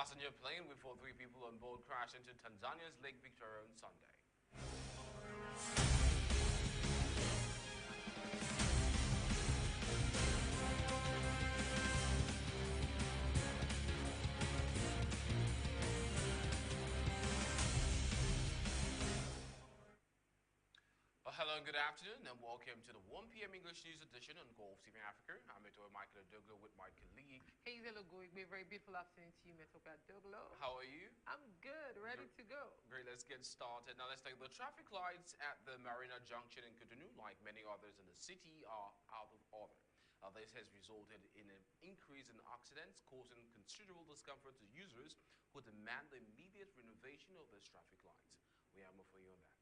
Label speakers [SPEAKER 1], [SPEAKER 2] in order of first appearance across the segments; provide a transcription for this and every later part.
[SPEAKER 1] passenger plane with 43 people on board crashed into Tanzania's Lake Victoria on Sunday. Hello and good afternoon, and welcome to the 1 p.m. English News edition on Golfe TV Africa. I'm Metohuey ADOGLO with my colleague
[SPEAKER 2] Hazel. OGOIGBE. Very beautiful afternoon to you, Metohuey ADOGLO.
[SPEAKER 1] How are you?
[SPEAKER 2] I'm good, ready to go.
[SPEAKER 1] Great, let's get started. Now let's take the traffic lights at the Marina Junction in Cotonou, like many others in the city, are out of order. This has resulted in an increase in accidents, causing considerable discomfort to users who demand the immediate renovation of these traffic lights. We have more for you on that.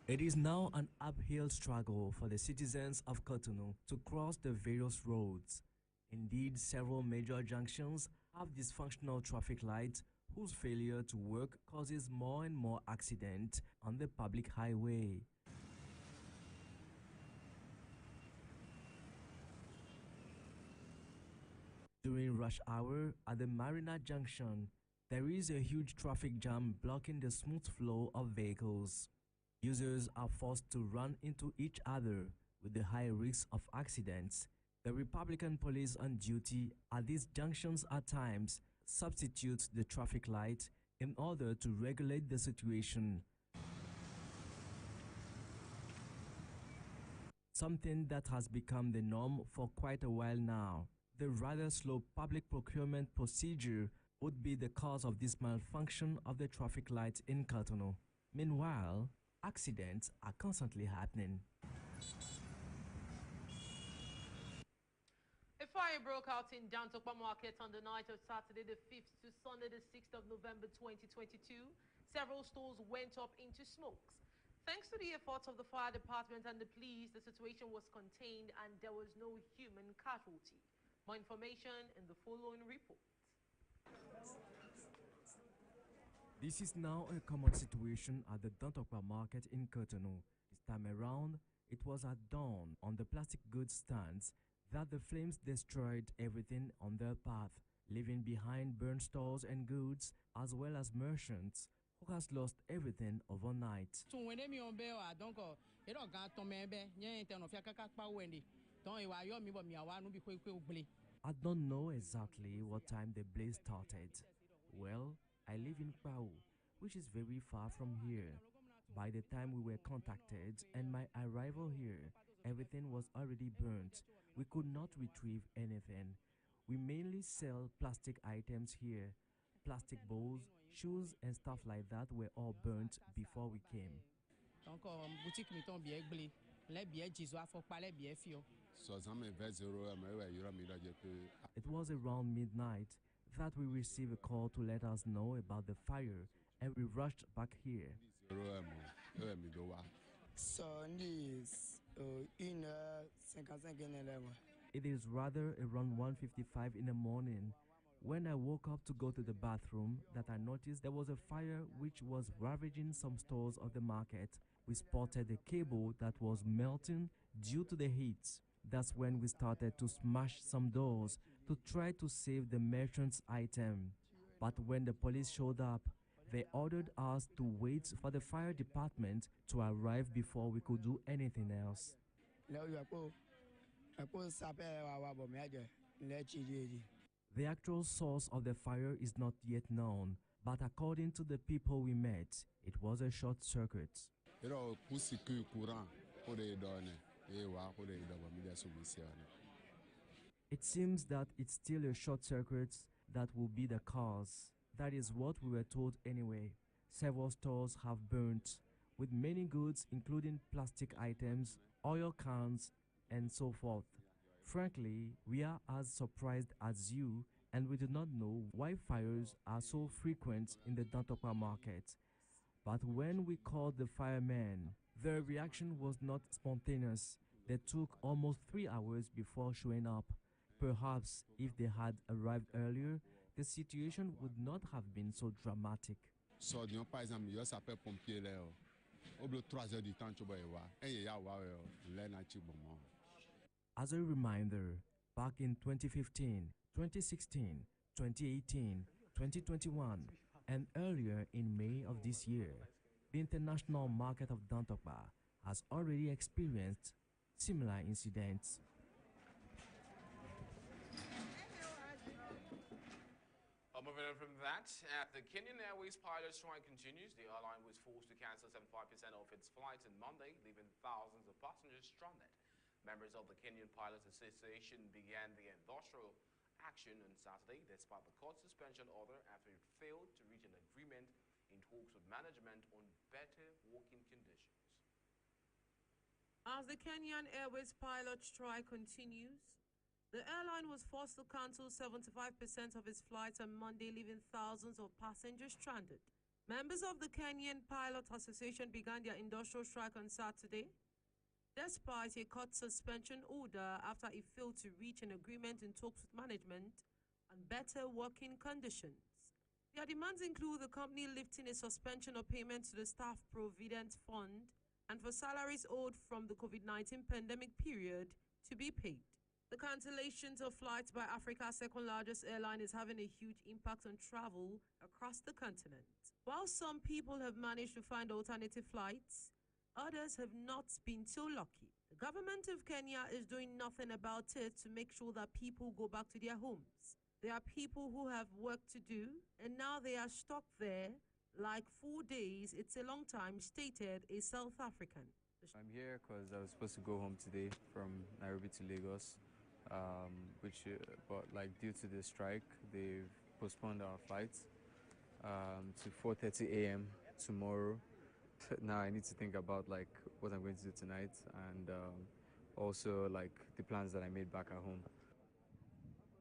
[SPEAKER 3] It is now an uphill struggle for the citizens of Cotonou to cross the various roads. Indeed, several major junctions have dysfunctional traffic lights whose failure to work causes more and more accidents on the public highway. During rush hour at the Marina Junction, there is a huge traffic jam blocking the smooth flow of vehicles. Users are forced to run into each other with the high risk of accidents. The Republican police on duty at these junctions at times substitute the traffic light in order to regulate the situation. Something that has become the norm for quite a while now. The rather slow public procurement procedure would be the cause of this malfunction of the traffic lights in Cotonou. Meanwhile, accidents are constantly happening.
[SPEAKER 2] A fire broke out in Dantokpa Market on the night of Saturday the 5th to Sunday the 6th of November 2022. Several stores went up into smokes. Thanks to the efforts of the fire department and the police, the situation was contained and there was no human casualty. More information in the following report.
[SPEAKER 3] This is now a common situation at the Dantokpa Market in Cotonou. This time around, it was at dawn on the plastic goods stands that the flames destroyed everything on their path, leaving behind burned stores and goods, as well as merchants who has lost everything overnight. I don't know exactly what time the blaze started. Well, I live in Pau, which is very far from here. By the time we were contacted and my arrival here, everything was already burnt. We could not retrieve anything. We mainly sell plastic items here. Plastic bowls, shoes and stuff like that were all burnt before we came. It was around midnight that we received a call to let us know about the fire, and we rushed back here. It is rather around 1:55 in the morning when I woke up to go to the bathroom that I noticed there was a fire which was ravaging some stores of the market. We spotted a cable that was melting due to the heat. That's when we started to smash some doors to try to save the merchant's item. But when the police showed up, they ordered us to wait for the fire department to arrive before we could do anything else. The actual source of the fire is not yet known, but according to the people we met, it was a short circuit. It seems that it's still a short circuit that will be the cause. That is what we were told anyway. Several stores have burnt, with many goods including plastic items, oil cans, and so forth. Frankly, we are as surprised as you, and we do not know why fires are so frequent in the Dantokpa Market. But when we called the firemen, their reaction was not spontaneous. They took almost 3 hours before showing up. Perhaps if they had arrived earlier, the situation would not have been so dramatic. As a reminder, back in 2015, 2016, 2018, 2021, and earlier in May of this year, the international market of Dantokba has already experienced similar incidents.
[SPEAKER 1] Moving on from that, the Kenyan Airways pilot strike continues. The airline was forced to cancel 75% of its flights on Monday, leaving thousands of passengers stranded. Members of the Kenyan Pilots Association began the industrial action on Saturday despite the court suspension order after it failed to reach an agreement in talks with management on better working conditions.
[SPEAKER 2] As the Kenyan Airways pilot strike continues, the airline was forced to cancel 75% of its flights on Monday, leaving thousands of passengers stranded. Members of the Kenyan Pilot Association began their industrial strike on Saturday, despite a court suspension order after it failed to reach an agreement in talks with management on better working conditions. Their demands include the company lifting a suspension of payments to the Staff Provident Fund and for salaries owed from the COVID-19 pandemic period to be paid. The cancellations of flights by Africa's second-largest airline is having a huge impact on travel across the continent. While some people have managed to find alternative flights, others have not been so lucky. The government of Kenya is doing nothing about it to make sure that people go back to their homes. There are people who have work to do, and now they are stuck there like 4 days. It's a long time, stated a South African.
[SPEAKER 4] I'm here because I was supposed to go home today from Nairobi to Lagos. But due to the strike, they've postponed our flights to 4:30 a.m. tomorrow. Now I need to think about what I'm going to do tonight and also the plans that I made back at home.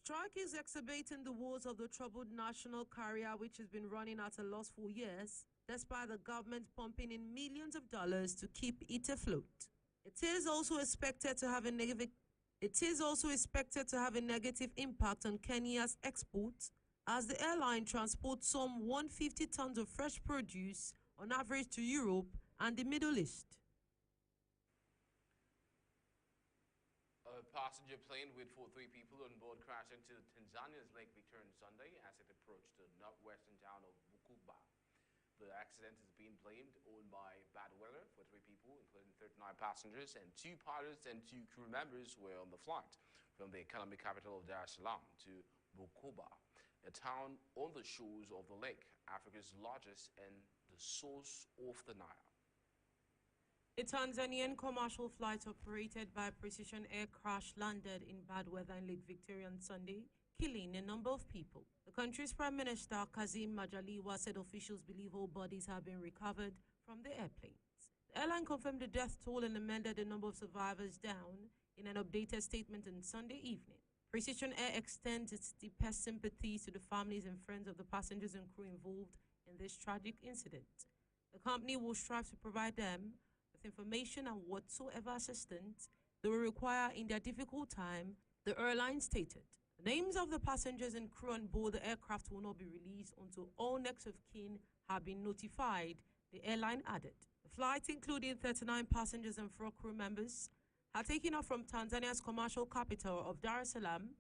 [SPEAKER 2] Strike is exacerbating the woes of the troubled national carrier, which has been running at a loss for years, despite the government pumping in millions of dollars to keep it afloat. It is also expected to have a negative impact on Kenya's exports, as the airline transports some 150 tons of fresh produce on average to Europe and the Middle East.
[SPEAKER 1] A passenger plane with 43 people on board crashed into Tanzania's Lake Victoria on Sunday as it approached the northwestern town of Bukoba. The accident is being blamed by bad weather for 3 people, including 39 passengers, and 2 pilots and 2 crew members were on the flight from the economic capital of Dar es Salaam to Bukoba, a town on the shores of the lake, Africa's largest and the source of the Nile.
[SPEAKER 2] A Tanzanian commercial flight operated by Precision Air crash landed in bad weather in Lake Victoria on Sunday, killing a number of people. The country's Prime Minister, Kazim Majaliwa, said officials believe all bodies have been recovered from the airplanes. The airline confirmed the death toll and amended the number of survivors down in an updated statement on Sunday evening. Precision Air extends its deepest sympathies to the families and friends of the passengers and crew involved in this tragic incident. The company will strive to provide them with information and whatsoever assistance they will require in their difficult time, the airline stated. The names of the passengers and crew on board the aircraft will not be released until all next of kin have been notified, the airline added. The flight, including 39 passengers and 4 crew members, had taken off from Tanzania's commercial capital of Dar es Salaam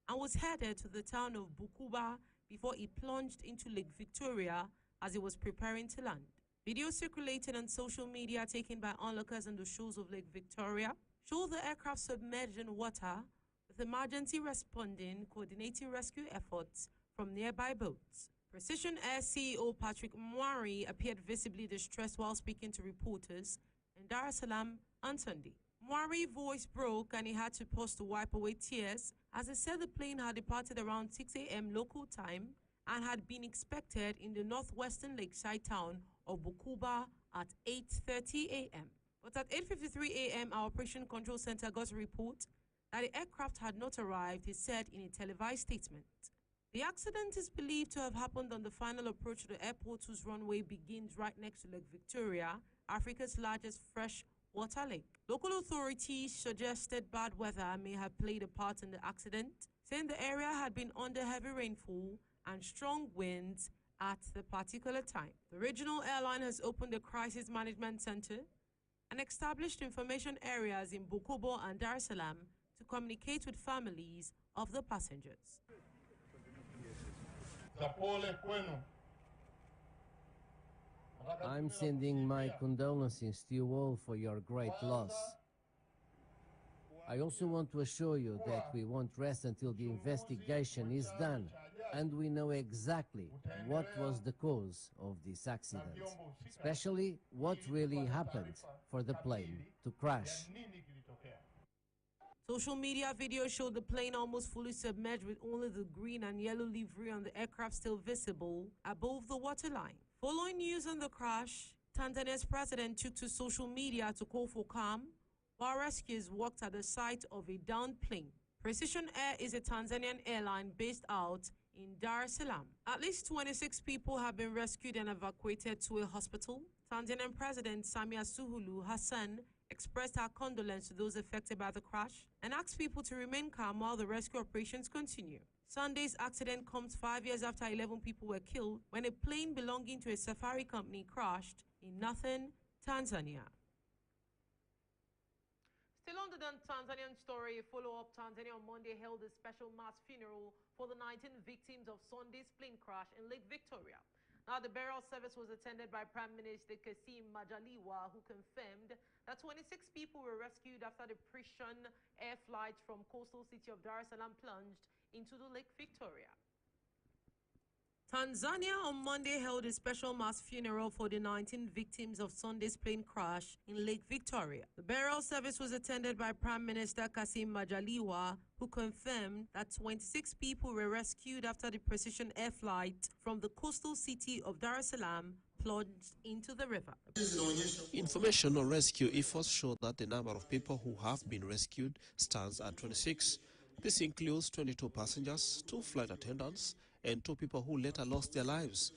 [SPEAKER 2] and was headed to the town of Bukoba before it plunged into Lake Victoria as it was preparing to land. Videos circulated on social media taken by onlookers on the shores of Lake Victoria show the aircraft submerged in water, with emergency responding, coordinating rescue efforts from nearby boats. Precision Air CEO Patrick Mwari appeared visibly distressed while speaking to reporters in Dar es Salaam on Sunday. Mwari's voice broke and he had to pause to wipe away tears as he said the plane had departed around 6 a.m. local time and had been expected in the northwestern lakeside town of Bukoba at 8:30 a.m. But at 8:53 a.m., our Operation Control Center got a report that the aircraft had not arrived, he said in a televised statement. The accident is believed to have happened on the final approach to the airport, whose runway begins right next to Lake Victoria, Africa's largest freshwater lake. Local authorities suggested bad weather may have played a part in the accident, saying the area had been under heavy rainfall and strong winds at the particular time. The regional airline has opened a crisis management center and established information areas in Bukoba and Dar es Salaam to communicate with families of the passengers.
[SPEAKER 5] I'm sending my condolences to you all for your great loss. I also want to assure you that we won't rest until the investigation is done and we know exactly what was the cause of this accident, especially what really happened for the plane to crash.
[SPEAKER 2] Social media videos showed the plane almost fully submerged with only the green and yellow livery on the aircraft still visible above the waterline. Following news on the crash, Tanzania's president took to social media to call for calm, while rescuers worked at the site of a downed plane. Precision Air is a Tanzanian airline based out in Dar es Salaam. At least 26 people have been rescued and evacuated to a hospital. Tanzanian President Samia Suluhu Hassan expressed her condolence to those affected by the crash and asked people to remain calm while the rescue operations continue. Sunday's accident comes 5 years after 11 people were killed when a plane belonging to a safari company crashed in northern Tanzania. Still on the Tanzanian story, a follow-up, Tanzania on Monday held a special mass funeral for the 19 victims of Sunday's plane crash in Lake Victoria. Now, the burial service was attended by Prime Minister Kassim Majaliwa, who confirmed that 26 people were rescued after the Precision Air flight from coastal city of Dar es Salaam plunged into the Lake Victoria. Tanzania on Monday held a special mass funeral for the 19 victims of Sunday's plane crash in Lake Victoria. The burial service was attended by Prime Minister Kassim Majaliwa, who confirmed that 26 people were rescued after the Precision Air flight from the coastal city of Dar es Salaam plunged into the river.
[SPEAKER 6] Information on rescue efforts show that the number of people who have been rescued stands at 26. This includes 22 passengers, 2 flight attendants, and 2 people who later lost their lives.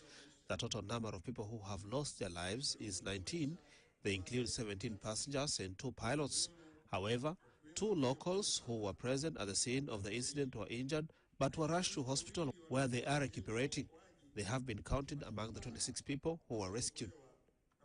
[SPEAKER 6] The total number of people who have lost their lives is 19. They include 17 passengers and 2 pilots. However, 2 locals who were present at the scene of the incident were injured but were rushed to hospital where they are recuperating. They have been counted among the 26 people who were rescued.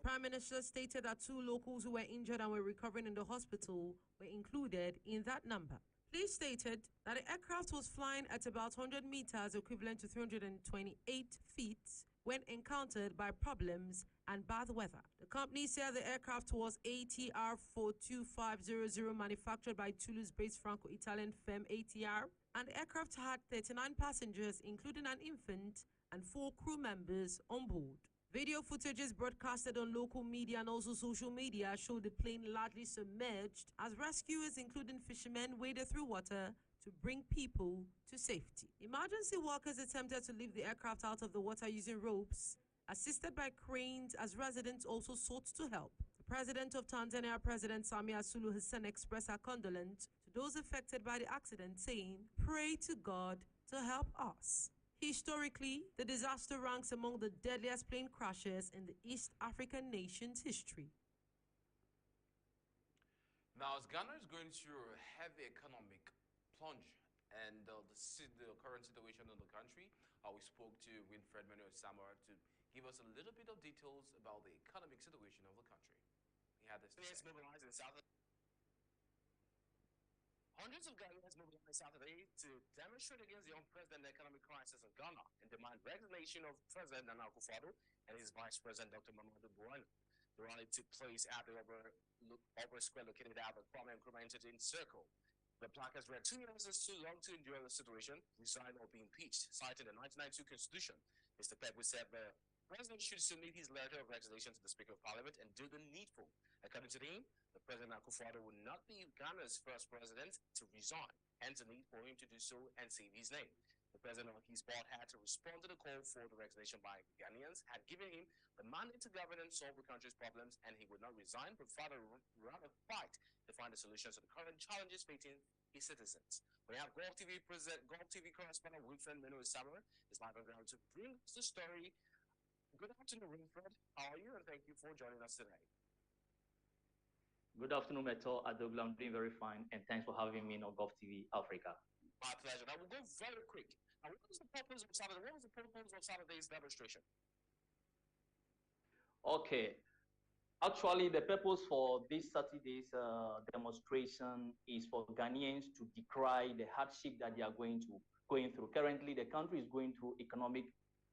[SPEAKER 2] Prime Minister stated that 2 locals who were injured and were recovering in the hospital were included in that number. Police stated that the aircraft was flying at about 100 meters, equivalent to 328 feet, when encountered by problems and bad weather. The company said the aircraft was ATR 42500, manufactured by Toulouse-based Franco-Italian firm ATR, and the aircraft had 39 passengers, including an infant, and 4 crew members on board. Video footages broadcasted on local media and also social media showed the plane largely submerged as rescuers, including fishermen, waded through water to bring people to safety. Emergency workers attempted to lift the aircraft out of the water using ropes, assisted by cranes, as residents also sought to help. The president of Tanzania, President Samia Suluhu Hassan, expressed her condolence to those affected by the accident, saying, "Pray to God to help us." Historically, the disaster ranks among the deadliest plane crashes in the East African nation's history.
[SPEAKER 1] Now, as Ghana is going through a heavy economic plunge and the current situation in the country, we spoke to Winfred Metohuey to give us a little bit of details about the economic situation of the country. He had this to say.
[SPEAKER 7] Hundreds of Ghanaians mobilized Saturday to demonstrate against the unprecedented economic crisis in Ghana and demand resignation of President Nana Akufo-Addo and his Vice President Dr. Mamadou Buhari. The rally took place at the Upper Square located at the Kwame Nkrumah Entertainment Circle. The placards read, 2 years is too long to endure the situation, resign or be impeached, citing the 1992 Constitution. Mr. Pegbu said the President should submit his letter of resignation to the Speaker of Parliament and do the needful. According to him, the President Akufo-Addo would not be Ghana's first president to resign, hence the need for him to do so and save his name. The President on his part had to respond to the call for the resignation by Ghanaians, had given him the mandate to govern and solve the country's problems, and he would not resign, but rather fight to find the solutions to the current challenges facing his citizens. We have Golfe TV correspondent Winfred Metohuey is live on ground to bring us the story. Good afternoon, Winfred. How are you? And thank you for joining us today.
[SPEAKER 8] Good afternoon, ADOGLO. I'm doing very fine, and thanks for having me on Golfe TV Africa.
[SPEAKER 7] My pleasure. Now we'll go very quick. Now, what was the purpose of Saturday? What was the purpose of Saturday's demonstration?
[SPEAKER 8] Okay. Actually, the purpose for this Saturday's demonstration is for Ghanaians to decry the hardship that they are going through. Currently, the country is going through economic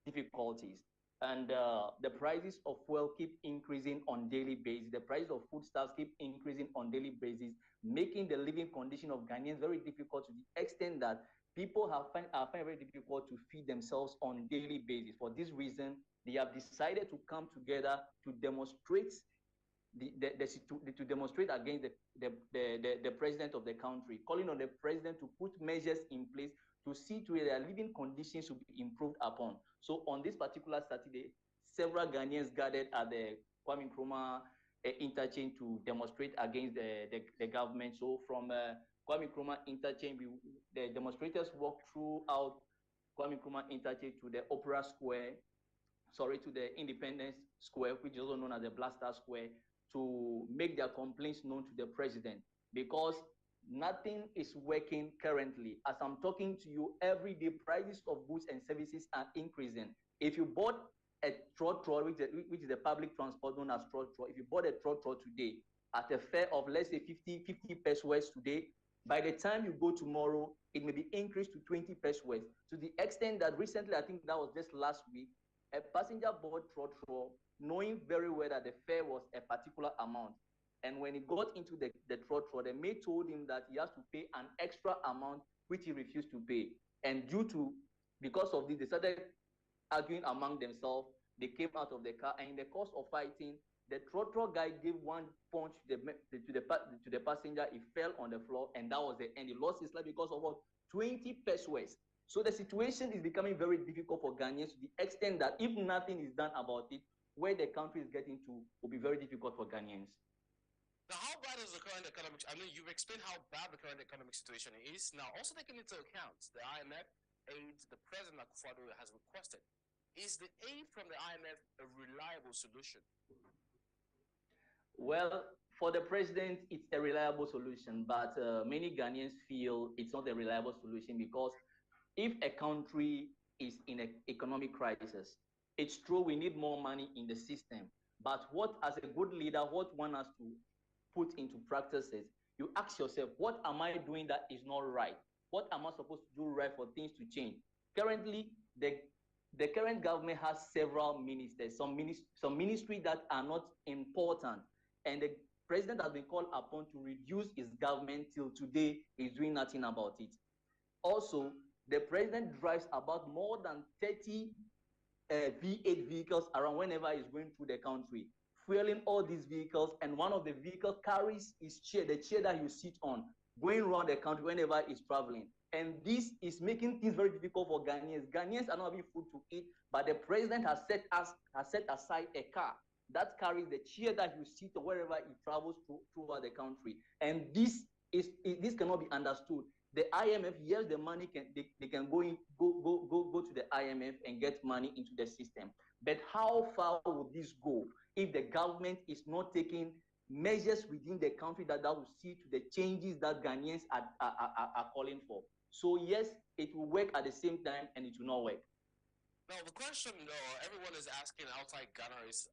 [SPEAKER 8] difficulties, and the prices of fuel keep increasing on daily basis. The price of foodstuffs keep increasing on daily basis, making the living condition of Ghanaians very difficult to the extent that people are finding very difficult to feed themselves on daily basis. For this reason, they have decided to come together to demonstrate to demonstrate against the president of the country, calling on the president to put measures in place to see to it their living conditions to be improved upon. So on this particular Saturday, several Ghanaians gathered at the Kwame Nkrumah interchange to demonstrate against the government. So from Kwame Nkrumah interchange, the demonstrators walked throughout Kwame Nkrumah interchange to the Opera Square, to the Independence Square, which is also known as the Blaster Square, to make their complaints known to the president, because nothing is working currently. As I'm talking to you, every day prices of goods and services are increasing. If you bought a trotro, which is a public transport known as trotro, if you bought a trotro today at a fare of, let's say, 50 pesos today, by the time you go tomorrow, it may be increased to 20 pesos, to the extent that recently, I think that was just last week, a passenger bought trotro knowing very well that the fare was a particular amount. And when he got into the trotro, the mate told him that he has to pay an extra amount, which he refused to pay. And because of this, they started arguing among themselves. They came out of the car, and in the course of fighting, the trotro guy gave one punch to the passenger. He fell on the floor, and that was the end. He lost his life because of what? 20 pesos. So the situation is becoming very difficult for Ghanaians to the extent that if nothing is done about it, where the country is getting to will be very difficult for Ghanaians.
[SPEAKER 7] Now, how bad is the current economic? I mean, you've explained how bad the current economic situation is. Now, also taking into account the IMF aid the President Akufo-Addo has requested, is the aid from the IMF a reliable solution?
[SPEAKER 8] Well, for the president, it's a reliable solution, but many Ghanaians feel it's not a reliable solution, because if a country is in an economic crisis, it's true we need more money in the system, but what, as a good leader, what one has to put into practice is you ask yourself, what am I doing that is not right? What am I supposed to do right for things to change? Currently, the current government has several ministers, some ministries that are not important, and the president has been called upon to reduce his government. Till today, he's doing nothing about it. Also, the president drives about more than 30 V8 vehicles around whenever he's going through the country, fueling all these vehicles, and one of the vehicles carries his chair, the chair that you sit on, going around the country whenever he's traveling. And this is making things very difficult for Ghanaians. Ghanaians are not having food to eat, but the president has set aside a car that carries the chair that you sit on wherever he travels throughout the country. And this cannot be understood. The IMF, yes, the money they can go to the IMF and get money into the system. But how far will this go if the government is not taking measures within the country that will see to the changes that Ghanaians are calling for? So yes, it will work at the same time, and it will not work.
[SPEAKER 7] Now, the question everyone is asking outside Ghana is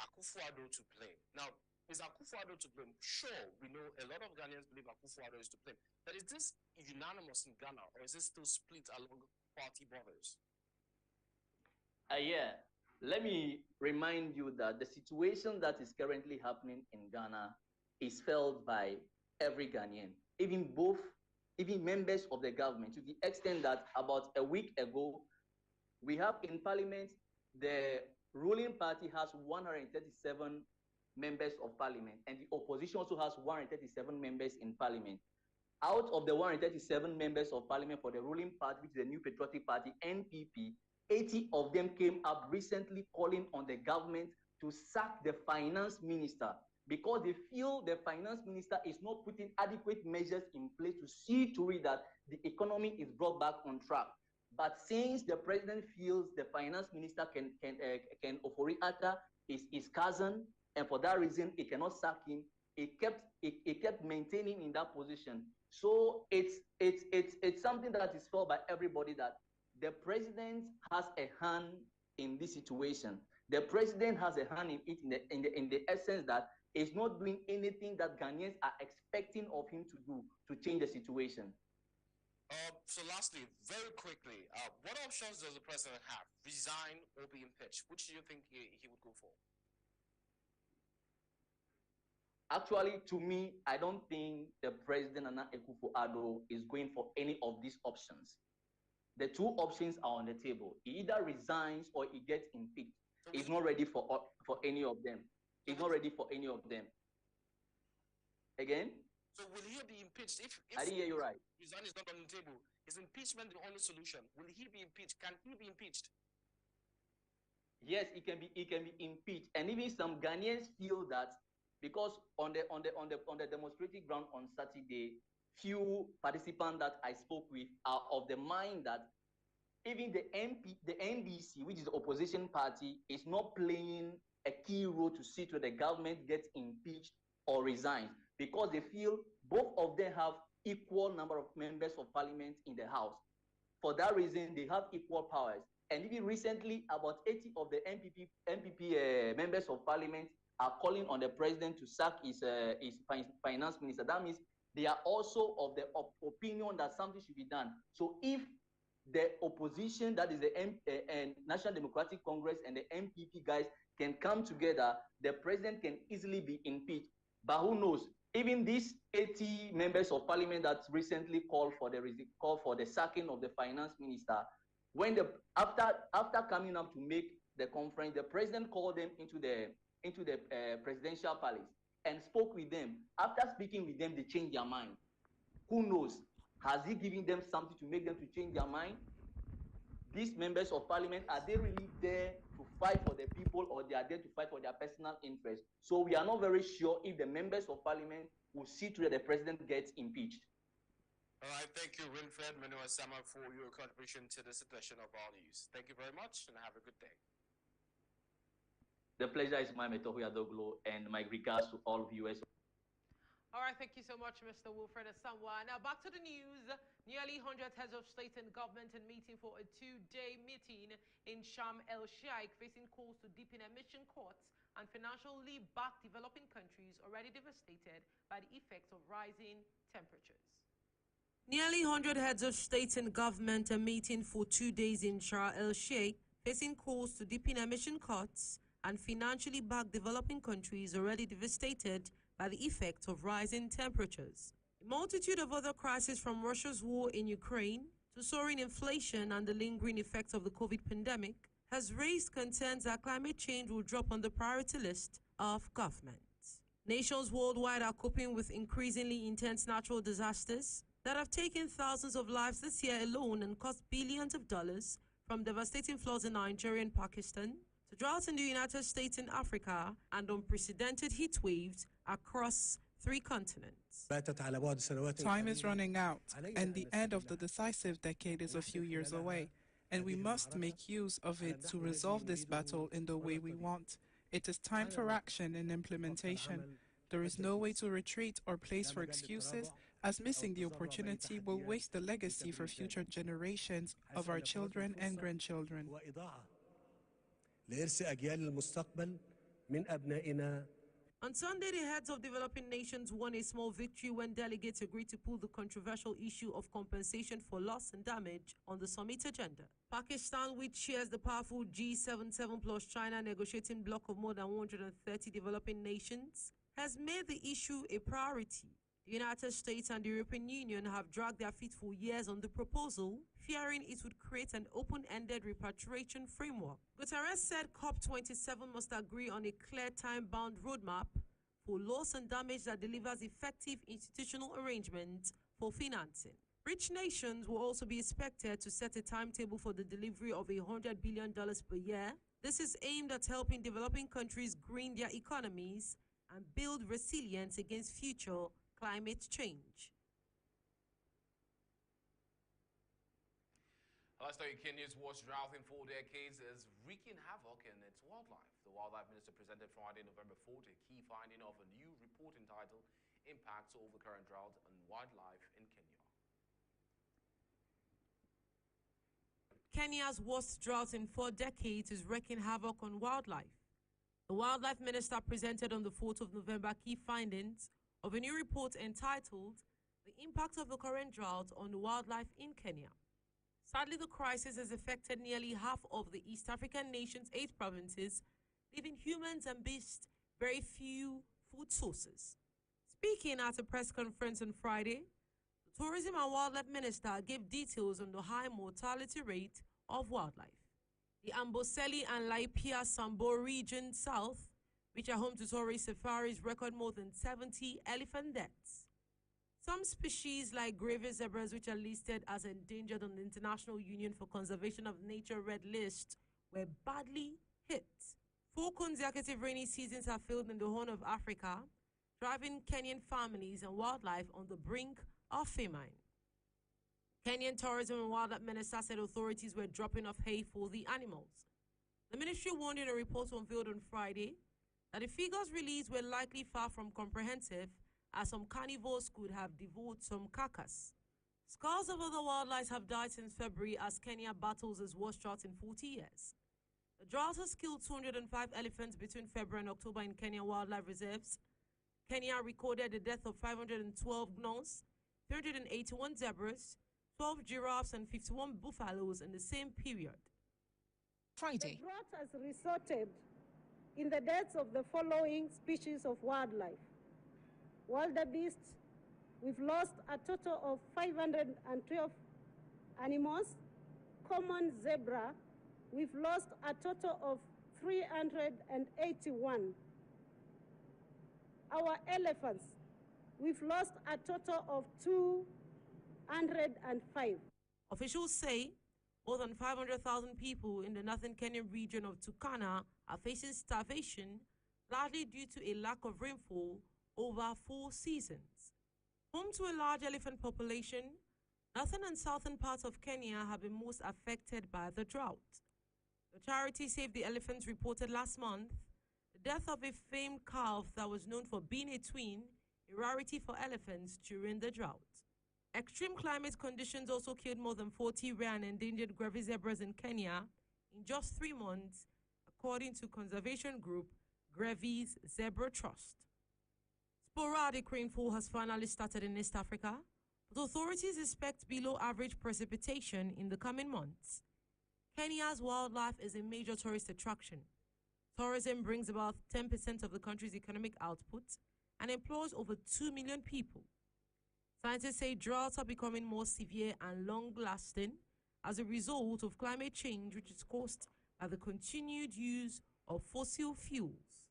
[SPEAKER 7] Akufo-Addo to blame? Now, is Akufo-Addo to blame? Sure, we know a lot of Ghanaians believe Akufo-Addo is to blame. But is this unanimous in Ghana, or is this still split along party borders?
[SPEAKER 8] Yeah. Let me remind you that the situation that is currently happening in Ghana is felt by every Ghanaian, even members of the government, to the extent that about a week ago, we have in parliament, the ruling party has 137 members of parliament, and the opposition also has 137 members in parliament. Out of the 137 members of parliament for the ruling party, which is the New Patriotic Party, NPP, 80 of them came up recently calling on the government to sack the finance minister, because they feel the finance minister is not putting adequate measures in place to see to it that the economy is brought back on track. But since the president feels the finance minister can Ofori-Atta is his cousin, and for that reason he cannot sack him, he kept maintaining in that position. So it's something that is felt by everybody that the president has a hand in this situation. The president has a hand in it in the essence that he's not doing anything that Ghanaians are expecting of him to do to change the situation.
[SPEAKER 7] So lastly, very quickly, what options does the president have? Resign or be impeached? Which do you think he would go for?
[SPEAKER 8] Actually, to me, I don't think the president Nana Akufo-Addo is going for any of these options. The two options are on the table. He either resigns or he gets impeached. He's not ready for any of them. He's not ready for any of them. Again?
[SPEAKER 7] So will he be impeached? If
[SPEAKER 8] I didn't hear you right.
[SPEAKER 7] Resign is not on the table, is impeachment the only solution? Will he be impeached? Can he be impeached?
[SPEAKER 8] Yes, he can be impeached. And even some Ghanaians feel that because on the demonstrating ground on Saturday, few participants that I spoke with are of the mind that even the NDC, which is the opposition party, is not playing a key role to see to the government gets impeached or resigns, because they feel both of them have equal number of members of parliament in the house. For that reason, they have equal powers. And even recently, about 80 of the MPP members of parliament are calling on the president to sack his finance minister. That means they are also of the opinion that something should be done. So if the opposition, that is the National Democratic Congress and the MPP guys, can come together, the president can easily be impeached. But who knows? Even these 80 members of parliament that recently called for the sacking of the finance minister, when after coming up to make the conference, the president called them into the presidential palace and spoke with them. After speaking with them, they changed their mind. Who knows? Has he given them something to make them to change their mind? These members of parliament, are they really there to fight for the people, or they are there to fight for their personal interest? So we are not very sure if the members of parliament will see to that the president gets impeached.
[SPEAKER 7] All right, thank you, Winfred Menohuey, for your contribution to this edition of All News. Thank you very much, and have a good day.
[SPEAKER 8] The pleasure is mine, Metohuey ADOGLO, and my regards to all viewers.
[SPEAKER 2] All right, thank you so much, Mr. Wilfred Asamoah. Now back to the news. Nearly 100 heads of state and government are meeting for a two-day meeting in Sharm el-Sheikh, facing calls to deepen emission cuts and financially backed developing countries already devastated by the effects of rising temperatures. Nearly 100 heads of state and government are meeting for 2 days in Sharm el-Sheikh, facing calls to deepen emission cuts and financially backed developing countries already devastated by the effects of rising temperatures. A multitude of other crises, from Russia's war in Ukraine to soaring inflation and the lingering effects of the COVID pandemic, has raised concerns that climate change will drop on the priority list of governments. Nations worldwide are coping with increasingly intense natural disasters that have taken thousands of lives this year alone and cost billions of dollars, from devastating floods in Nigeria and Pakistan to droughts in the United States and Africa, and unprecedented heat waves across 3 continents.
[SPEAKER 9] Time is running out, and the end of the decisive decade is a few years away, and we must make use of it to resolve this battle in the way we want. It is time for action and implementation. There is no way to retreat or place for excuses, as missing the opportunity will waste the legacy for future generations of our children and grandchildren.
[SPEAKER 2] On Sunday, the heads of developing nations won a small victory when delegates agreed to put the controversial issue of compensation for loss and damage on the summit agenda. Pakistan, which shares the powerful G77 plus China negotiating bloc of more than 130 developing nations, has made the issue a priority. The United States and the European Union have dragged their feet for years on the proposal, fearing it would create an open-ended repatriation framework. Guterres said COP27 must agree on a clear time-bound roadmap for loss and damage that delivers effective institutional arrangements for financing. Rich nations will also be expected to set a timetable for the delivery of $100 billion per year. This is aimed at helping developing countries green their economies and build resilience against future climate change.
[SPEAKER 1] Last night, Kenya's worst drought in 4 decades is wreaking havoc in its wildlife. The Wildlife Minister presented Friday, November 4th, a key finding of a new report entitled Impacts of the Current Drought on Wildlife in Kenya.
[SPEAKER 2] Kenya's worst drought in 4 decades is wreaking havoc on wildlife. The Wildlife Minister presented on the 4th of November key findings of a new report entitled The Impact of the Current Drought on Wildlife in Kenya. Sadly, the crisis has affected nearly half of the East African nation's 8 provinces, leaving humans and beasts very few food sources. Speaking at a press conference on Friday, the Tourism and Wildlife Minister gave details on the high mortality rate of wildlife. The Amboseli and Laikipia Sambo region south, which are home to tourist safaris, record more than 70 elephant deaths. Some species like gravy zebras, which are listed as endangered on the International Union for Conservation of Nature Red List, were badly hit. 4 consecutive rainy seasons have failed in the Horn of Africa, driving Kenyan families and wildlife on the brink of famine. Kenyan Tourism and Wildlife Minister said authorities were dropping off hay for the animals. The ministry warned in a report unveiled on Friday that the figures released were likely far from comprehensive, as some carnivores could have devoured some carcass. Scores of other wildlife have died since February as Kenya battles its worst drought in 40 years. The drought has killed 205 elephants between February and October in Kenya wildlife reserves. Kenya recorded the death of 512 gnolls, 381 zebras, 12 giraffes and 51 buffaloes in the same period.
[SPEAKER 10] Friday. The drought has resulted in the deaths of the following species of wildlife. Wildebeest, we've lost a total of 512 animals. Common zebra, we've lost a total of 381. Our elephants, we've lost a total of 205.
[SPEAKER 2] Officials say more than 500,000 people in the northern Kenyan region of Turkana are facing starvation, largely due to a lack of rainfall over 4 seasons. Home to a large elephant population, northern and southern parts of Kenya have been most affected by the drought. The charity Save the Elephants reported last month the death of a famed calf that was known for being a twin, a rarity for elephants during the drought. Extreme climate conditions also killed more than 40 rare and endangered gravy zebras in Kenya in just 3 months, according to conservation group Gravy's Zebra Trust. Sporadic rainfall has finally started in East Africa, but authorities expect below average precipitation in the coming months. Kenya's wildlife is a major tourist attraction. Tourism brings about 10% of the country's economic output and employs over 2 million people. Scientists say droughts are becoming more severe and long-lasting as a result of climate change, which is caused by the continued use of fossil fuels.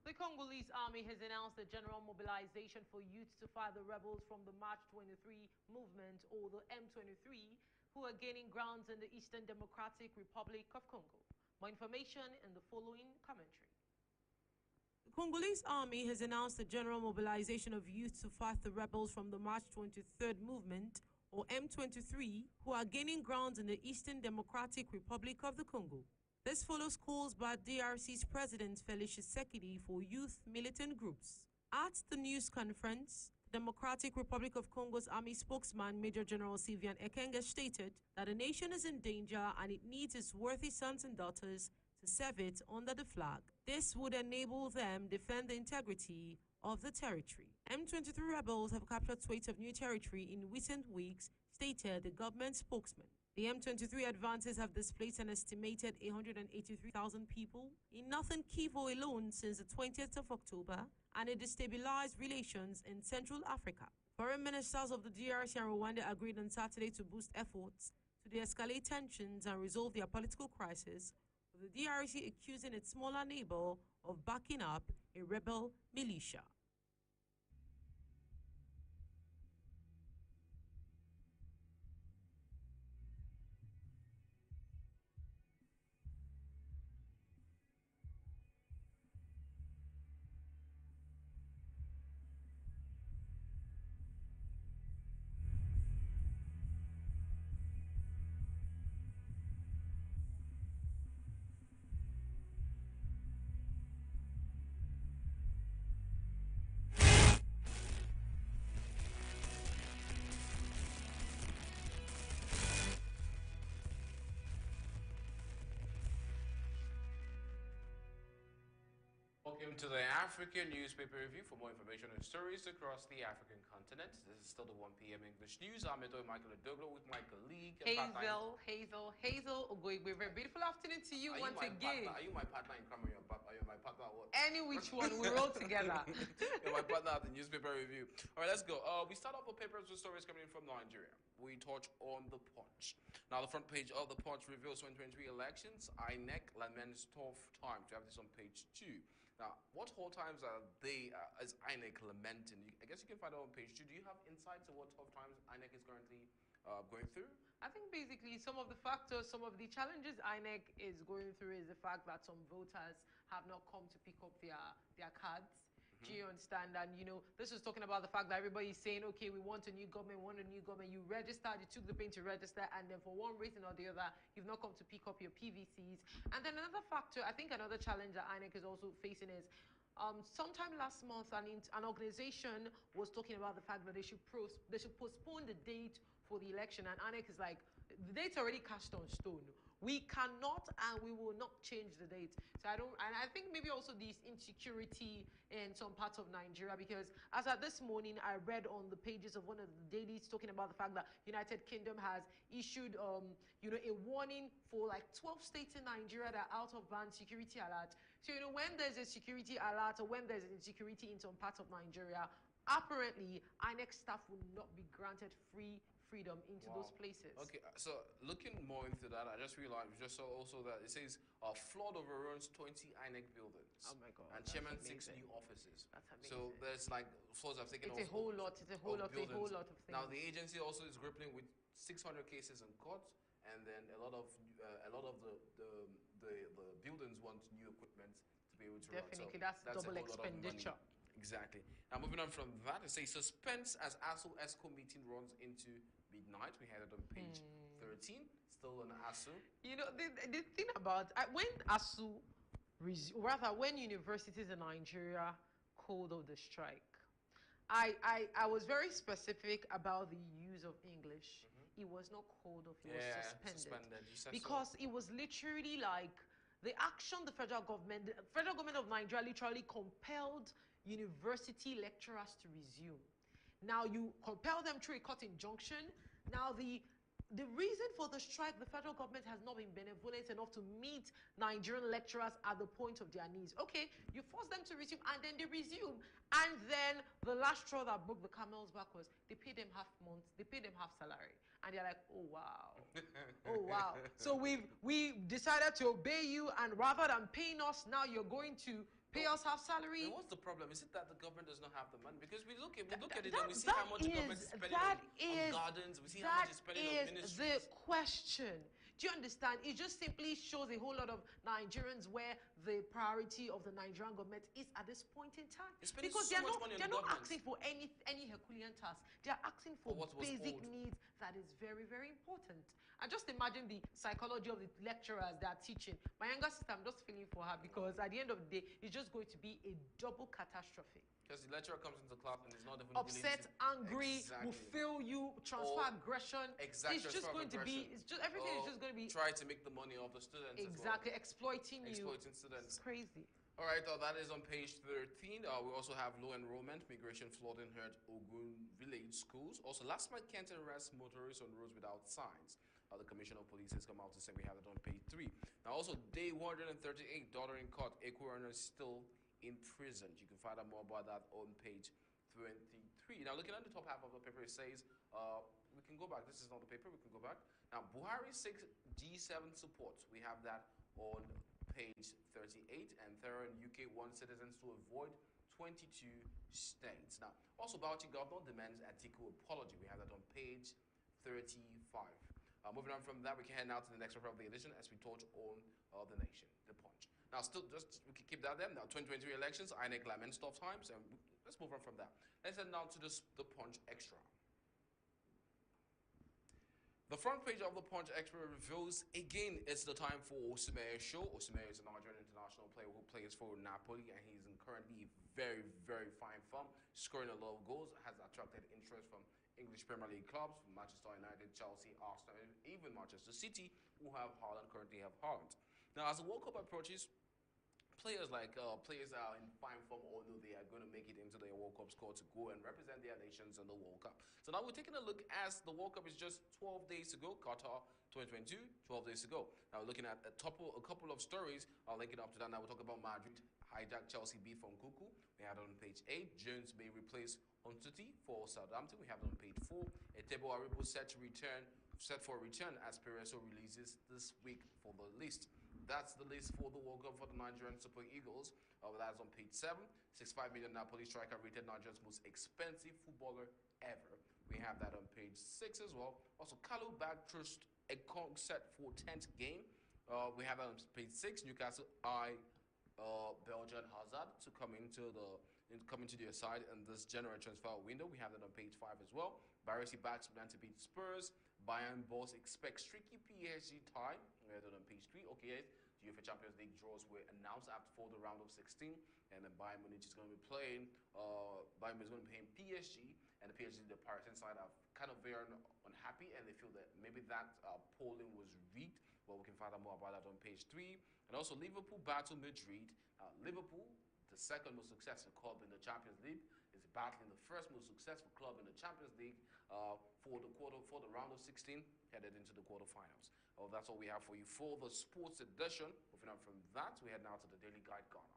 [SPEAKER 2] The Congolese army has announced a general mobilization for youth to fight the rebels from the March 23 movement, or the M23, who are gaining grounds in the Eastern Democratic Republic of Congo. More information in the following commentary. The Congolese army has announced a general mobilization of youth to fight the rebels from the March 23rd movement, or M23, who are gaining grounds in the Eastern Democratic Republic of the Congo. This follows calls by DRC's President Félix Tshisekedi for youth militant groups. At the news conference, the Democratic Republic of Congo's army spokesman, Major General Sylvain Ekenge, stated that the nation is in danger and it needs its worthy sons and daughters to serve it under the flag. This would enable them defend the integrity of the territory. M23 rebels have captured swathes of new territory in recent weeks, stated the government spokesman. The M23 advances have displaced an estimated 183,000 people in northern Kivu alone since the 20th of October, and it destabilized relations in Central Africa. Foreign ministers of the DRC and Rwanda agreed on Saturday to boost efforts to de-escalate tensions and resolve their political crisis, with the DRC accusing its smaller neighbor of backing up a rebel militia.
[SPEAKER 1] Welcome to the African Newspaper Review. For more information and stories across the African continent, this is still the 1 p.m. English News. I'm Metohuey ADOGLO with my colleague.
[SPEAKER 2] Hazel, OGOIGBE. Very beautiful afternoon to you once again.
[SPEAKER 1] Are you my partner in crime? Are you my partner what?
[SPEAKER 2] Any which one, we roll together.
[SPEAKER 1] You're my partner at the Newspaper Review. All right, let's go. We start off with papers with stories coming in from Nigeria. We touch on the Punch. Now, the front page of the Punch reveals 2023 elections. INEC laments tough times. We have this on page 2. Now, what whole times are they, is INEC lamenting? I guess you can find it on page 2. Do you have insights on what tough times INEC is currently going through?
[SPEAKER 2] I think basically some of the factors, some of the challenges INEC is going through is the fact that some voters have not come to pick up their cards. Do you understand? And, you know, this is talking about the fact that everybody is saying, okay, we want a new government, You registered, you took the pain to register, and then for one reason or the other, you've not come to pick up your PVCs. And then another factor, I think another challenge that INEC is also facing is, sometime last month, an organization was talking about the fact that they should postpone the date for the election, and INEC is like, the date's already cast on stone. We cannot and we will not change the date. So I think maybe also this insecurity in some parts of Nigeria, because as at this morning, I read on the pages of one of the dailies talking about the fact that United Kingdom has issued, you know, a warning for like 12 states in Nigeria that are out of band security alert. So, you know, when there's a security alert or when there's insecurity in some parts of Nigeria, apparently, INEC staff will not be granted freedom into those places.
[SPEAKER 1] Okay, so looking more into that, I just realized, we just saw also that it says flood overruns 20 INEC buildings.
[SPEAKER 2] Oh my God.
[SPEAKER 1] And chairman 6 new offices.
[SPEAKER 2] That's amazing.
[SPEAKER 1] So there's like floods have taken
[SPEAKER 2] It's a whole lot of things.
[SPEAKER 1] Now the agency also is grappling with 600 cases in court, and then a lot of the buildings want new equipment to be able to
[SPEAKER 2] Definitely,
[SPEAKER 1] run.
[SPEAKER 2] so that's double expenditure.
[SPEAKER 1] Exactly. Now moving on from that, it says suspense as ASU ESCO meeting runs into midnight. We had it on page 13. Still on ASU. You know,
[SPEAKER 2] the thing about when when universities in Nigeria called off the strike, I was very specific about the use of English. It was not called off, it was suspended. Because it was literally like the action the federal government of Nigeria literally compelled university lecturers to resume. Now you compel them through a court injunction. Now the reason for the strike, the federal government has not been benevolent enough to meet Nigerian lecturers at the point of their knees. Okay, you force them to resume, and then they resume. And then the last straw that broke the camel's back was they paid them half months, they paid them half salary. And they're like, oh wow, oh wow. So we decided to obey you, and rather than paying us, now you're going to pay us half salary.
[SPEAKER 1] And what's the problem? Is it that the government does not have the money? Because we look at it and we see how much the government is spending on gardens. We see how much it's spending on ministries.
[SPEAKER 2] That is the question. Do you understand? It just simply shows a whole lot of Nigerians where the priority of the Nigerian government is at this point in time. Because they're not asking for any Herculean task. They're asking for basic needs that is very, very important. And just imagine the psychology of the lecturers that are teaching. My younger sister, I'm just feeling for her, because at the end of the day, it's just going to be a double catastrophe.
[SPEAKER 1] Because the lecturer comes into class and is not even
[SPEAKER 2] upset, angry, will fail you, transfer aggression.
[SPEAKER 1] Exactly.
[SPEAKER 2] It's just going to be, everything is just going to be.
[SPEAKER 1] Try to make the money off the students.
[SPEAKER 2] Exactly, exploiting
[SPEAKER 1] students.
[SPEAKER 2] It's crazy.
[SPEAKER 1] All right, that is on page 13. We also have low enrollment, migration flooding hurt Ogun village schools. Also, last month, Kent arrests motorists on roads without signs. The Commissioner of Police has come out to say we have it on page 3. Now, also, day 138, daughter in court, Echo earner still in prison. You can find out more about that on page 23. Now, looking at the top half of the paper, it says, we can go back. This is not the paper. We can go back. Now, Buhari 6 G7 support. We have that on page 38. And third, UK wants citizens to avoid 22 states. Now, also, Bauchi governor demands Atiku apology. We have that on page 35. Moving on from that, we can head now to the next part of the edition as we touch on the nation, the Punch. Now, still, we can keep that there. Now, 2023 elections, INEC laments tough times, and let's move on from that. Let's head now to the Punch Extra. The front page of the Punch Extra reveals, again, it's the time for Osimhen show. Osimhen is a Nigerian international player who plays for Napoli, and he's in currently very, very fine form, scoring a lot of goals, has attracted interest from English Premier League clubs, from Manchester United, Chelsea, Arsenal, and even Manchester City, who have Haaland, currently have Haaland. Now, as the World Cup approaches, players players that are in fine form all know they are going to make it into the World Cup squad to go and represent their nations in the World Cup. So now we're taking a look as the World Cup is just 12 days to go. Qatar 2022, 12 days to go. Now we're looking at a couple of stories. I'll link it up to that. Now we'll talk about Madrid hijack Chelsea beat from Kuku. We have it on page 8. Jones may replace Ontuti for Southampton. We have it on page 4. Etebo Aribo set for a return as Pereso releases this week for the list. That's the list for the World Cup for the Nigerian Super Eagles. That's on page 7. 65 million Napoli striker rated Nigeria's most expensive footballer ever. We have that on page 6 as well. Also, Kalu Bag trust a Kong set for 10th game. We have that on page 6. Newcastle Belgian Hazard to come into their side in this January transfer window. We have that on page 5 as well. Baresi backs plan to beat Spurs. Bayern boss expects tricky PSG tie. We have that on page 3. Okay, the UEFA Champions League draws were announced for the round of 16, and then Bayern Munich is going to be playing. Bayern is going to be playing PSG, and the PSG, the Parisian side, are kind of very unhappy, and they feel that maybe that polling was rigged. Well, we can find out more about that on page 3. And also Liverpool battle Madrid. Liverpool, the second most successful club in the Champions League, is battling the first most successful club in the Champions League for the round of 16, headed into the quarterfinals. That's all we have for you for the sports edition. Moving on from that, we head now to the Daily Guide Ghana.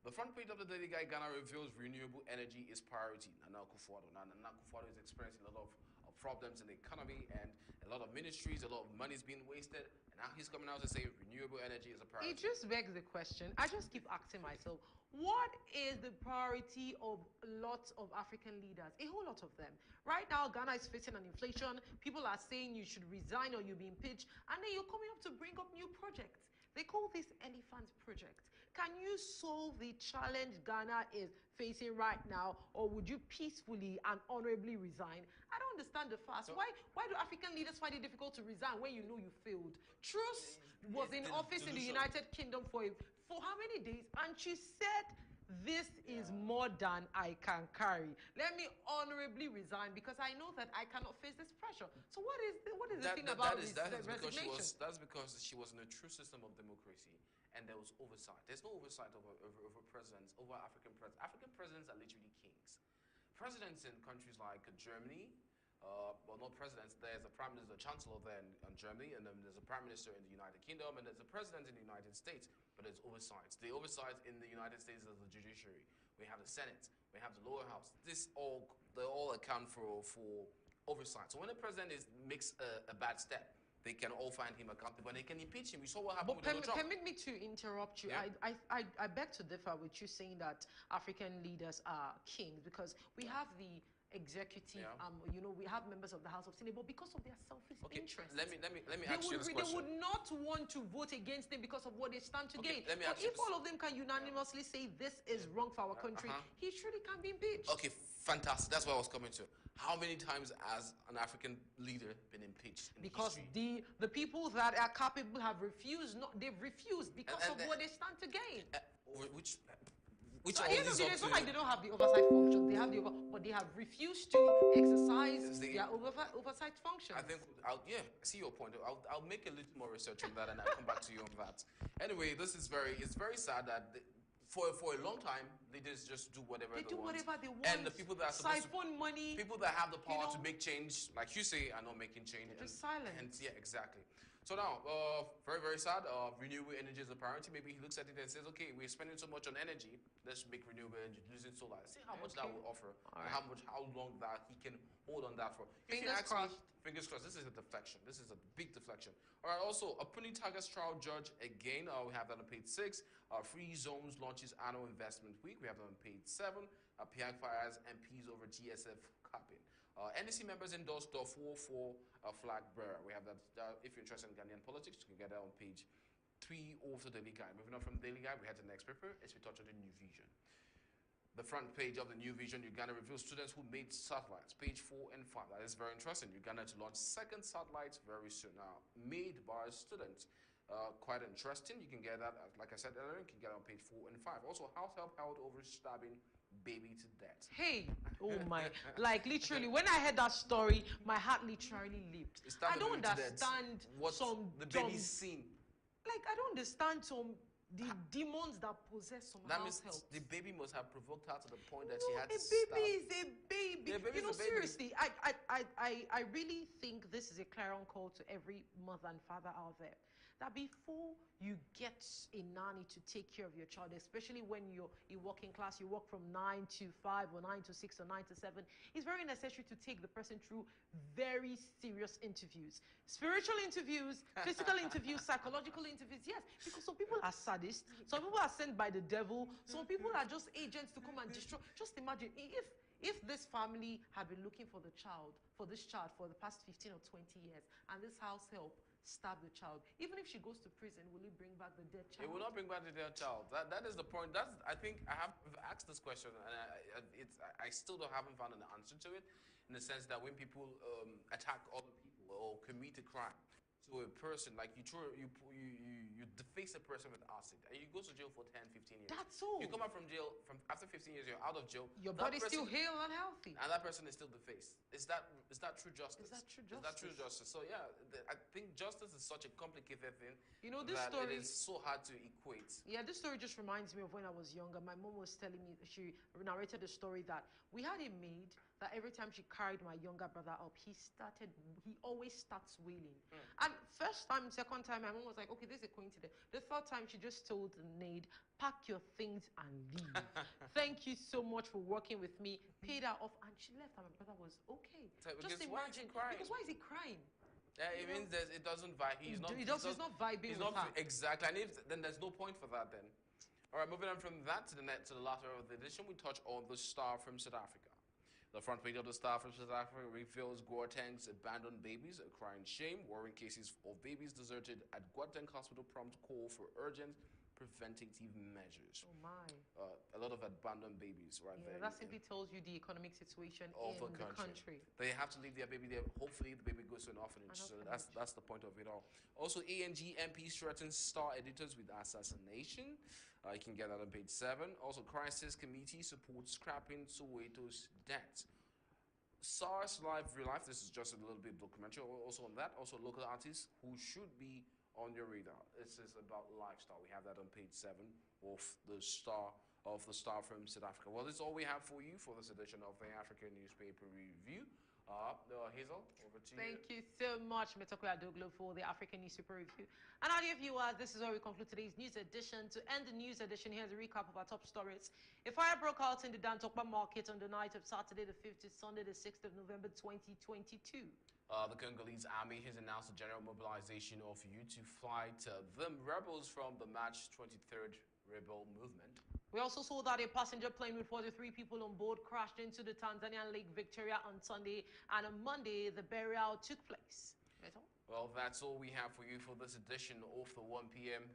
[SPEAKER 1] The front page of the Daily Guide Ghana reveals renewable energy is priority. Nana Akufo-Addo. Nana Akufo-Addo is experiencing a lot of problems in the economy, and a lot of ministries, a lot of money is being wasted, and now he's coming out to say renewable energy is a priority.
[SPEAKER 2] It just begs the question. I just keep asking myself, what is the priority of lots of African leaders? A whole lot of them. Right now, Ghana is facing an inflation. People are saying you should resign or you'll be impeached, and then you're coming up to bring up new projects. They call this Elephant Project. Can you solve the challenge Ghana is facing right now, or would you peacefully and honorably resign? I don't understand the fast. So, why do African leaders find it difficult to resign when you know you failed? Truss was in office in the United Kingdom for how many days? And she said, this is more than I can carry. Let me honorably resign because I know that I cannot face this pressure. So what is the thing about this resignation?
[SPEAKER 1] That's because she was in a true system of democracy, and there was oversight. There's no oversight over presidents, over African presidents. African presidents are literally kings. Presidents in countries like Germany, well, not presidents. There's a prime minister, a chancellor there in Germany, and then there's a prime minister in the United Kingdom, and there's a president in the United States. But there's oversights. The oversight in the United States is the judiciary. We have the Senate. We have the lower house. They all account for oversight. So when a president makes a bad step, they can all find him accountable, and they can impeach him. We saw what happened with Donald Trump.
[SPEAKER 2] Permit me to interrupt you. Yeah. I beg to differ with you saying that African leaders are kings, because we have the executive, we have members of the House of Senate, but because of their selfish interests.
[SPEAKER 1] Let me ask you this question.
[SPEAKER 2] They would not want to vote against them because of what they stand to gain. But if all of them can unanimously say this is wrong for our country, he surely can be impeached.
[SPEAKER 1] Okay, fantastic. That's what I was coming to. How many times has an African leader been impeached in
[SPEAKER 2] because
[SPEAKER 1] history?
[SPEAKER 2] the people that are capable have refused. They've refused because of what they stand to gain.
[SPEAKER 1] Which
[SPEAKER 2] so at the end of the day, it's not like they don't have the oversight function. They have but they have refused to exercise their oversight function.
[SPEAKER 1] I think, I see your point. I'll make a little more research on that, and I'll come back to you on that. Anyway, it's very sad that for a long time, leaders just do whatever they want.
[SPEAKER 2] Whatever they want.
[SPEAKER 1] And the people that are supposed
[SPEAKER 2] siphon money.
[SPEAKER 1] People that have the power to make change, like you say, are not making change.
[SPEAKER 2] They're just silent.
[SPEAKER 1] And yeah, exactly. So now, very, very sad. Renewable energy is a priority. Maybe he looks at it and says, okay, we're spending so much on energy. Let's make renewable energy using solar. See how much that will offer, and how long that he can hold on that for.
[SPEAKER 2] Fingers crossed.
[SPEAKER 1] Fingers crossed. This is a deflection. This is a big deflection. All right. Also, appointing Tigers trial judge again. We have that on page 6. Free Zones launches annual investment week. We have that on page 7. Piang fires MPs over GSF capping. NDC members endorse Darfur for flag bearer. We have that. If you're interested in Ghanaian politics, you can get that on page 3 of the Daily Guide. Moving on from the Daily Guide, we head to the next paper as we touch on the New Vision. The front page of the New Vision, Uganda reveals students who made satellites. Page 4 and 5. That is very interesting. Uganda to launch second satellites very soon. Now, made by students. Quite interesting. You can get that, like I said earlier, you can get it on page 4 and 5. Also, house help held over stabbing baby to death.
[SPEAKER 2] Hey, oh my, like literally, when I heard that story, my heart literally leaped. I don't understand
[SPEAKER 1] the baby's scene.
[SPEAKER 2] Like, I don't understand some the demons that possess some
[SPEAKER 1] That
[SPEAKER 2] house
[SPEAKER 1] means
[SPEAKER 2] helps.
[SPEAKER 1] the baby must have provoked her to the point that she had to
[SPEAKER 2] A baby
[SPEAKER 1] stop.
[SPEAKER 2] is a baby.
[SPEAKER 1] Yeah, baby's
[SPEAKER 2] You know,
[SPEAKER 1] a baby.
[SPEAKER 2] seriously, I really think this is a clarion call to every mother and father out there. That before you get a nanny to take care of your child, especially when you're working class, you work from 9 to 5 or 9 to 6 or 9 to 7, it's very necessary to take the person through very serious interviews. Spiritual interviews, physical interviews, psychological interviews, yes, because some people are sadists, some people are sent by the devil, some people are just agents to come and destroy. Just imagine if this family had been looking for this child for the past 15 or 20 years, and this house help stab the child, even if she goes to prison, will it bring back the dead child?
[SPEAKER 1] It will not bring back the dead child. That is the point. I think I have asked this question, and I still haven't found an answer to it, in the sense that when people attack other people or commit a crime to a person, like you deface a person with acid, and you go to jail for 10, 15 years.
[SPEAKER 2] That's all.
[SPEAKER 1] You come out from jail, after 15 years, you're out of jail.
[SPEAKER 2] Your body's still hale and healthy.
[SPEAKER 1] And that person is still defaced. Is that true justice?
[SPEAKER 2] Is that true justice?
[SPEAKER 1] Is that true justice? So yeah, I think justice is such a complicated thing.
[SPEAKER 2] You know, this
[SPEAKER 1] that
[SPEAKER 2] story,
[SPEAKER 1] it is so hard to equate.
[SPEAKER 2] Yeah, this story just reminds me of when I was younger. My mom was telling me, she narrated a story that we had a maid that every time she carried my younger brother up, he always starts wailing. And first time, second time, my mom was like, okay, this is a coincidence. The third time, she just told the maid, pack your things and leave. Thank you so much for working with me. Paid her off, and she left, and my brother was okay.
[SPEAKER 1] So,
[SPEAKER 2] just imagine, because why is he crying?
[SPEAKER 1] Yeah, it means that it doesn't vibe. He's not
[SPEAKER 2] vibing with her.
[SPEAKER 1] Exactly, and then there's no point for that then. All right, moving on from that to the latter of the edition, we touch on the star from South Africa. The front page of the Star from South Africa reveals Gauteng's abandoned babies, a crying shame. Worrying cases of babies deserted at Gauteng Hospital prompt call for urgent preventative measures.
[SPEAKER 2] Oh my.
[SPEAKER 1] A lot of abandoned babies there.
[SPEAKER 2] That simply tells you the economic situation
[SPEAKER 1] of
[SPEAKER 2] in
[SPEAKER 1] the country. They have to leave their baby there. Hopefully the baby goes to an orphanage. So that's the point of it all. Also, ANG MPs threatens star editors with assassination. You can get that on page 7. Also, Crisis Committee supports scrapping Soweto's debt. SARS Live Real Life, this is just a little bit documentary also on that. Also, local artists who should be on your radar. This is about lifestyle. We have that on page 7 of the Star from South Africa. Well, that's all we have for you for this edition of the African Newspaper Review. Hazel, over to you.
[SPEAKER 2] Thank you so much, Metohuey ADOGLO, for the African Newspaper Review. And our dear viewers, this is where we conclude today's news edition. To end the news edition, here's a recap of our top stories. A fire broke out in the Dantokpa market on the night of Saturday the 5th to Sunday the 6th of November 2022.
[SPEAKER 1] The Congolese army has announced a general mobilization of youth to fight the rebels from the March 23rd rebel movement.
[SPEAKER 2] We also saw that a passenger plane with 43 people on board crashed into the Tanzanian Lake Victoria on Sunday, and on Monday, the burial took place.
[SPEAKER 1] Well, that's all we have for you for this edition of the 1 p.m.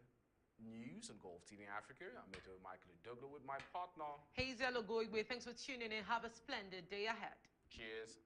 [SPEAKER 1] news on Golfe TV Africa. I'm Metohuey ADOGLO with my partner,
[SPEAKER 2] Hazel OGOIGBE. Thanks for tuning in. Have a splendid day ahead.
[SPEAKER 1] Cheers.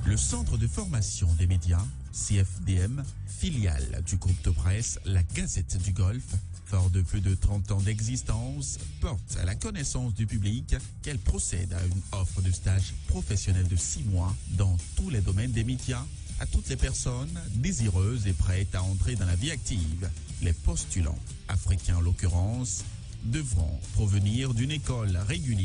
[SPEAKER 11] Le Centre de formation des médias, CFDM, filiale du groupe de presse La Gazette du Golfe, fort de plus de 30 ans d'existence, porte à la connaissance du public qu'elle procède à une offre de stage professionnel de 6 mois dans tous les domaines des médias à toutes les personnes désireuses et prêtes à entrer dans la vie active. Les postulants, africains en l'occurrence, devront provenir d'une école régulière